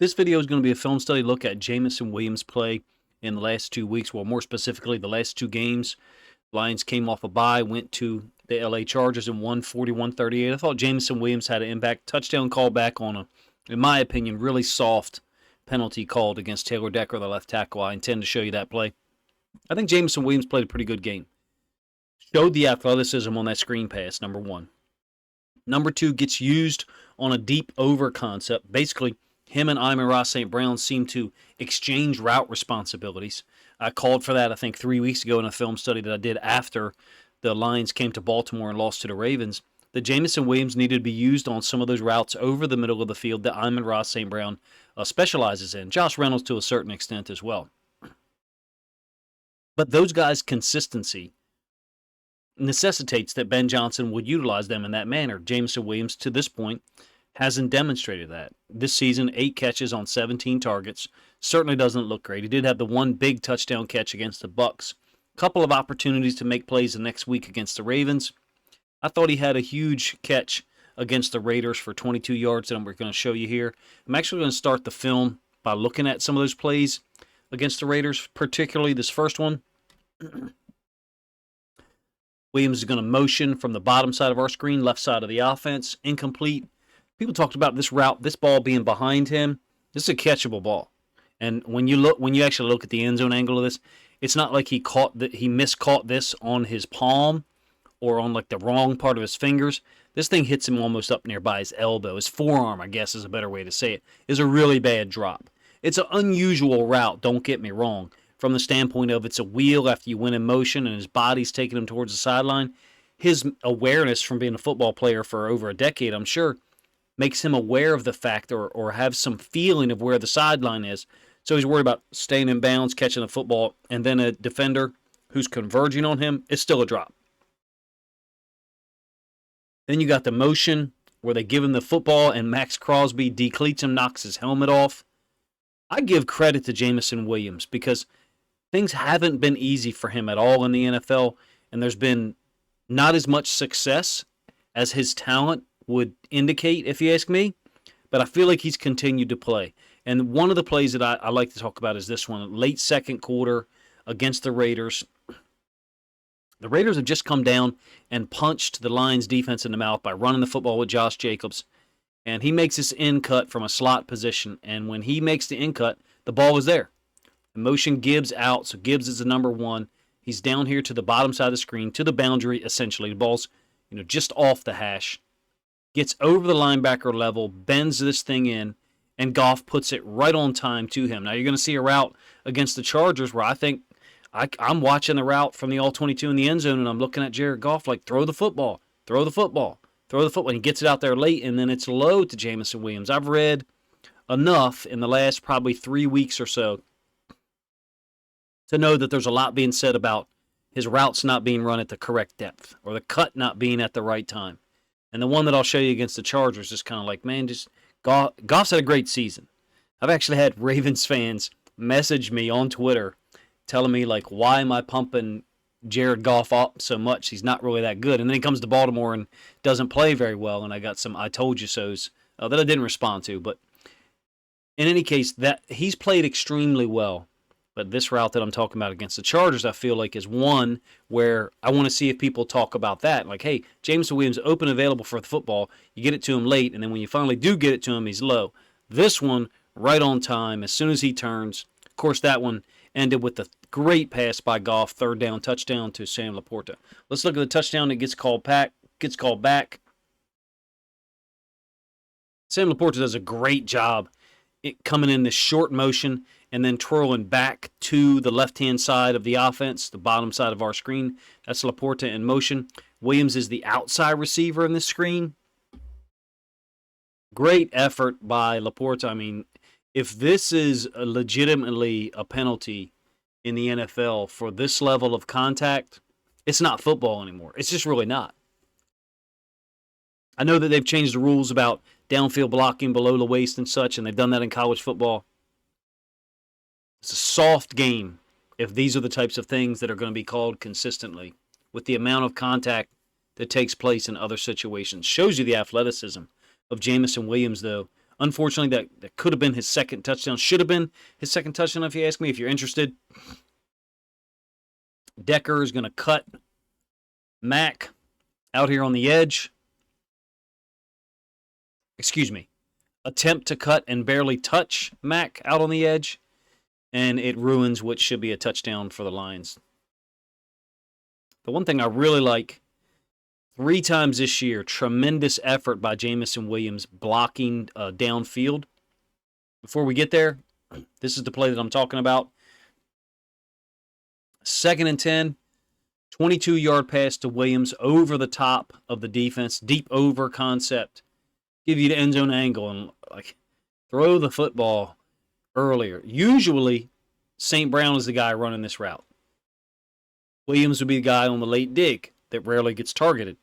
This video is going to be a film study look at Jameson Williams' play in the last 2 weeks. Well, more specifically, the last 2 games. Lions came off a bye, went to the LA Chargers and won 41-38. I thought Jameson Williams had an impact. Touchdown call back on a, in my opinion, really soft penalty called against Taylor Decker, the left tackle. I intend to show you that play. I think Jameson Williams played a pretty good game. Showed the athleticism on that screen pass, number one. Number two, gets used on a deep over concept. Basically, him and Amon-Ra St. Brown seem to exchange route responsibilities. I called for that, I think, 3 weeks ago in a film study that I did after the Lions came to Baltimore and lost to the Ravens. That Jameson Williams needed to be used on some of those routes over the middle of the field that Amon-Ra St. Brown specializes in. Josh Reynolds to a certain extent as well. But those guys' consistency necessitates that Ben Johnson would utilize them in that manner. Jameson Williams, to this point, hasn't demonstrated that. This season, 8 catches on 17 targets. Certainly doesn't look great. He did have the one big touchdown catch against the Bucs. Couple of opportunities to make plays the next week against the Ravens. I thought he had a huge catch against the Raiders for 22 yards that we're going to show you here. I'm actually going to start the film by looking at some of those plays against the Raiders, particularly this first one. Williams is going to motion from the bottom side of our screen, left side of the offense, incomplete. People talked about this route, this ball being behind him. This is a catchable ball. And when you actually look at the end zone angle of this, it's not like he miscaught this on his palm or on like the wrong part of his fingers. This thing hits him almost up nearby his elbow. His forearm, I guess is a better way to say it, is a really bad drop. It's an unusual route, don't get me wrong, from the standpoint of it's a wheel after you win in motion and his body's taking him towards the sideline. His awareness from being a football player for over a decade, I'm sure, makes him aware of the fact or have some feeling of where the sideline is. So he's worried about staying in bounds, catching the football, and then a defender who's converging on him, it's still a drop. Then you got the motion where they give him the football and Max Crosby decleats him, knocks his helmet off. I give credit to Jameson Williams because things haven't been easy for him at all in the NFL, and there's been not as much success as his talent would indicate, if you ask me. But I feel like he's continued to play. And one of the plays that I like to talk about is this one, late second quarter against the Raiders. The Raiders have just come down and punched the Lions defense in the mouth by running the football with Josh Jacobs. And he makes this in cut from a slot position. And when he makes the in cut, the ball was there. The motion Gibbs out, so Gibbs is the number one. He's down here to the bottom side of the screen, to the boundary, essentially. The ball's just off the hash. Gets over the linebacker level, bends this thing in, and Goff puts it right on time to him. Now, you're going to see a route against the Chargers where I think I'm watching the route from the all-22 in the end zone, and I'm looking at Jared Goff like, throw the football, throw the football, throw the football. And he gets it out there late, and then it's low to Jameson Williams. I've read enough in the last probably 3 weeks or so to know that there's a lot being said about his routes not being run at the correct depth or the cut not being at the right time. And the one that I'll show you against the Chargers is kind of like, man, just Goff's had a great season. I've actually had Ravens fans message me on Twitter telling me, like, why am I pumping Jared Goff up so much? He's not really that good. And then he comes to Baltimore and doesn't play very well. And I got some I told you so's that I didn't respond to. But in any case, that he's played extremely well. But this route that I'm talking about against the Chargers, I feel like is one where I want to see if people talk about that. Like, hey, Jameson Williams open available for the football. You get it to him late, and then when you finally do get it to him, he's low. This one, right on time, as soon as he turns. Of course, that one ended with the great pass by Goff, third down touchdown to Sam Laporta. Let's look at the touchdown that gets called back. Sam Laporta does a great job coming in this short motion and then twirling back to the left-hand side of the offense, the bottom side of our screen. That's Laporta in motion. Williams is the outside receiver in this screen. Great effort by Laporta. I mean, if this is legitimately a penalty in the NFL for this level of contact, it's not football anymore. It's just really not. I know that they've changed the rules about downfield blocking below the waist and such, and they've done that in college football. It's a soft game if these are the types of things that are going to be called consistently with the amount of contact that takes place in other situations. Shows you the athleticism of Jameson Williams, though, Unfortunately, that could have been his second touchdown. Should have been his second touchdown, if you ask me, if you're interested. Decker is going to cut Mack out here on the edge. Excuse me. Attempt to cut and barely touch Mack out on the edge. And it ruins what should be a touchdown for the Lions. The one thing I really like, 3 times this year, tremendous effort by Jameson Williams blocking downfield. Before we get there, this is the play that I'm talking about. 2nd and 10, 22-yard pass to Williams over the top of the defense, deep over concept. Give you the end zone angle and throw the football earlier. Usually, St. Brown is the guy running this route. Williams would be the guy on the late dig that rarely gets targeted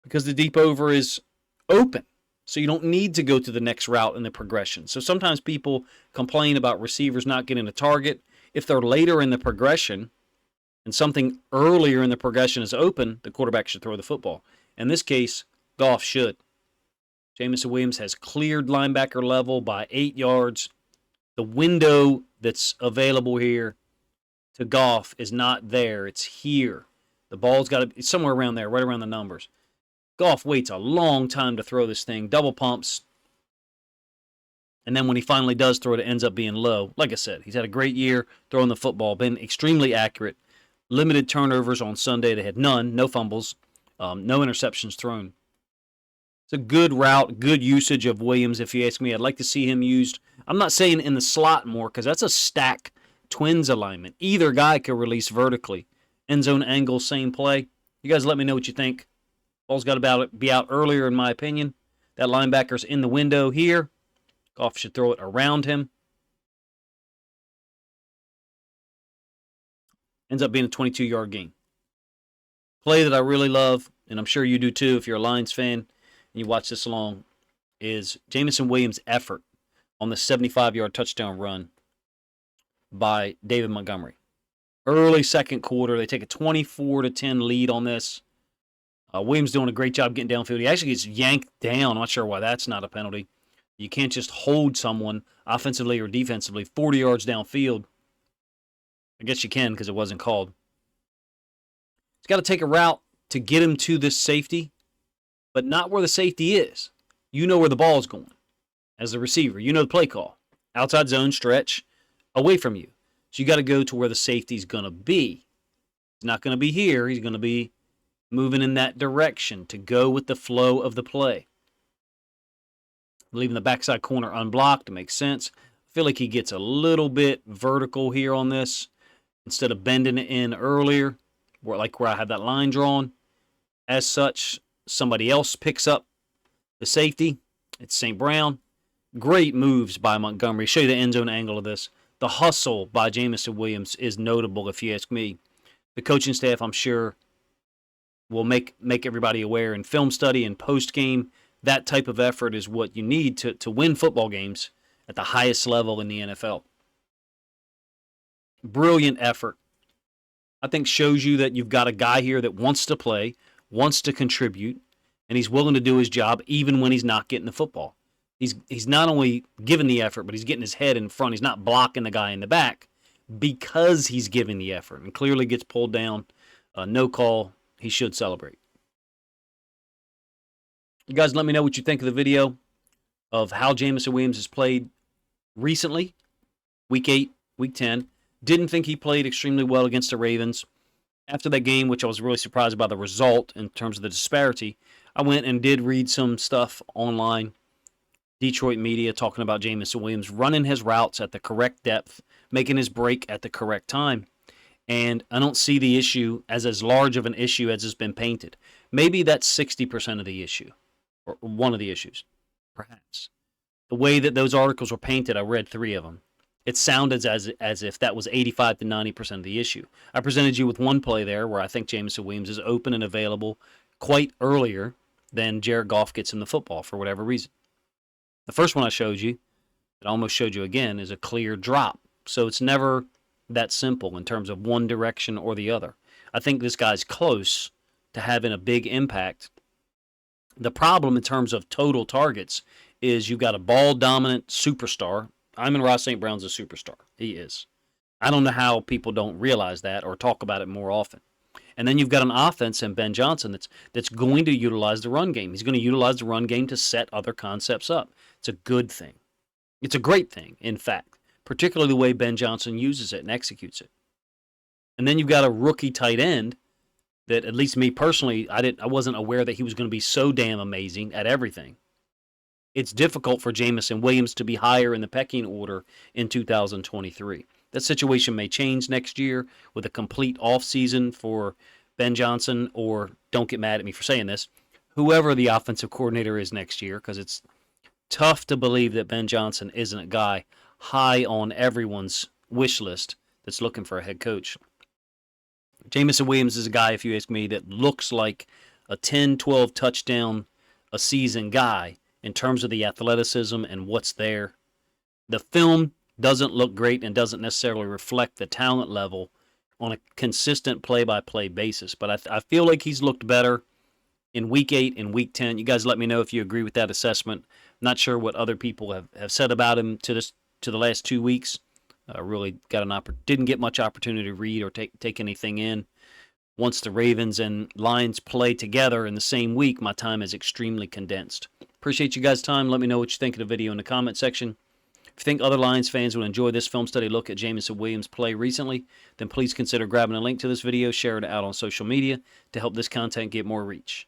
because the deep over is open. So you don't need to go to the next route in the progression. So sometimes people complain about receivers not getting a target. If they're later in the progression and something earlier in the progression is open, the quarterback should throw the football. In this case, Goff should. Jameson Williams has cleared linebacker level by 8 yards. The window that's available here to Goff is not there. It's here. The ball's got to be somewhere around there, right around the numbers. Goff waits a long time to throw this thing, double pumps. And then when he finally does throw it, it ends up being low. Like I said, he's had a great year throwing the football, been extremely accurate. Limited turnovers on Sunday. They had none, no fumbles, no interceptions thrown. It's a good route, good usage of Williams, if you ask me. I'd like to see him used. I'm not saying in the slot more because that's a stack twins alignment. Either guy could release vertically. End zone angle, same play. You guys let me know what you think. Ball's got to be out earlier, in my opinion. That linebacker's in the window here. Goff should throw it around him. Ends up being a 22-yard gain. Play that I really love, and I'm sure you do too if you're a Lions fan and you watch this along, is Jameson Williams' effort on the 75-yard touchdown run by David Montgomery. Early second quarter, they take a 24-10 lead on this. Williams doing a great job getting downfield. He actually gets yanked down. I'm not sure why that's not a penalty. You can't just hold someone offensively or defensively 40 yards downfield. I guess you can because it wasn't called. He's got to take a route to get him to this safety, but not where the safety is. You know where the ball is going as the receiver. You know the play call. Outside zone, stretch, away from you. So you got to go to where the safety's going to be. He's not going to be here. He's going to be moving in that direction to go with the flow of the play. Leaving the backside corner unblocked makes sense. I feel like he gets a little bit vertical here on this instead of bending it in earlier, where I had that line drawn. As such, somebody else picks up the safety. It's St. Brown. Great moves by Montgomery. Show you the end zone angle of this. The hustle by Jameson Williams is notable, if you ask me. The coaching staff, I'm sure, will make everybody aware in film study and post-game. That type of effort is what you need to win football games at the highest level in the NFL. Brilliant effort. I think shows you that you've got a guy here that wants to play, wants to contribute, and he's willing to do his job even when he's not getting the football. He's not only giving the effort, but he's getting his head in front. He's not blocking the guy in the back because he's giving the effort and clearly gets pulled down. No call. He should celebrate. You guys let me know what you think of the video of how Jameson Williams has played recently. Week 8, Week 10. Didn't think he played extremely well against the Ravens. After that game, which I was really surprised by the result in terms of the disparity, I went and did read some stuff online. Detroit media talking about Jameson Williams running his routes at the correct depth, making his break at the correct time. And I don't see the issue as large of an issue as it's been painted. Maybe that's 60% of the issue, or one of the issues, perhaps. The way that those articles were painted, I read 3 of them. It sounded as if that was 85 to 90% of the issue. I presented you with one play there where I think Jameson Williams is open and available quite earlier than Jared Goff gets him the football for whatever reason. The first one I showed you, that I almost showed you again, is a clear drop. So it's never that simple in terms of one direction or the other. I think this guy's close to having a big impact. The problem in terms of total targets is you've got a ball-dominant superstar. Amon-Ra St. Brown's a superstar. He is. I don't know how people don't realize that or talk about it more often. And then you've got an offense in Ben Johnson that's going to utilize the run game. He's going to utilize the run game to set other concepts up. It's a good thing. It's a great thing, in fact, particularly the way Ben Johnson uses it and executes it. And then you've got a rookie tight end that, at least me personally, I wasn't aware that he was going to be so damn amazing at everything. It's difficult for Jameson Williams to be higher in the pecking order in 2023. That situation may change next year with a complete offseason for Ben Johnson, or don't get mad at me for saying this, whoever the offensive coordinator is next year, because it's tough to believe that Ben Johnson isn't a guy high on everyone's wish list that's looking for a head coach. Jameson Williams is a guy, if you ask me, that looks like a 10, 12 touchdown a season guy in terms of the athleticism and what's there. The film doesn't look great and doesn't necessarily reflect the talent level on a consistent play-by-play basis. But I feel like he's looked better in Week 8 and Week 10. You guys let me know if you agree with that assessment. I'm not sure what other people have said about him to the last 2 weeks. Really didn't get much opportunity to read or take anything in. Once the Ravens and Lions play together in the same week, my time is extremely condensed. Appreciate you guys' time. Let me know what you think of the video in the comment section. If you think other Lions fans would enjoy this film study look at Jameson Williams' play recently, then please consider grabbing a link to this video, share it out on social media to help this content get more reach.